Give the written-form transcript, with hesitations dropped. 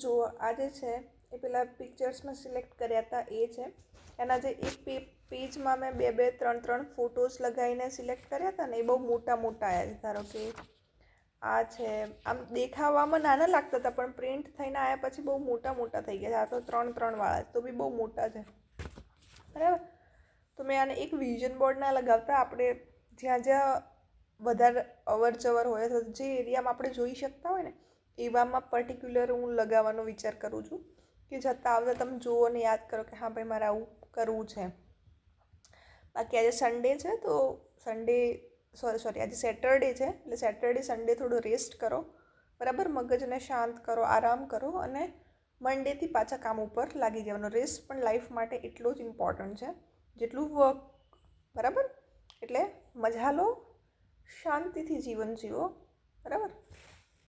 જો આ જે છે એ પેલા પિક્ચર્સમાં સિલેક્ટ કર્યા હતા એ છે. એના જે એક પેજમાં મેં બે ત્રણ ફોટોઝ લગાવીને સિલેક્ટ કર્યા હતા ને એ બહુ મોટા મોટા આવ્યા છે. ધારો કે આ છે, આમ દેખાવામાં નાના લાગતા હતા પણ પ્રિન્ટ થઈને આવ્યા પછી બહુ મોટા મોટા થઈ ગયા છે. આ તો 3 વાળા તો બી બહુ મોટા છે, બરાબર. તો મેં આને એક વિઝન બોર્ડ ના લગાવતા, આપણે જ્યાં જ્યાં વધારે અવર જવર હોય તો જે એરિયામાં આપણે જોઈ શકતા હોય ને એવામાં પર્ટિક્યુલર હું લગાવવાનો વિચાર કરું છું કે જતાં આવતા તમે જુઓ ને યાદ કરો કે હા ભાઈ મારે આવું કરવું છે. બાકી આજે સન્ડે છે તો સોરી આજે સેટરડે છે એટલે સેટરડે સન્ડે થોડો રેસ્ટ કરો, બરાબર. મગજને શાંત કરો, આરામ કરો અને મંડેથી પાછા કામ ઉપર લાગી જવાનો. રેસ્ટ પણ લાઈફ માટે એટલો જ ઇમ્પોર્ટન્ટ છે જેટલું વર્ક, બરાબર. એટલે મજા લો, શાંતિથી જીવન જીવો, બરાબર.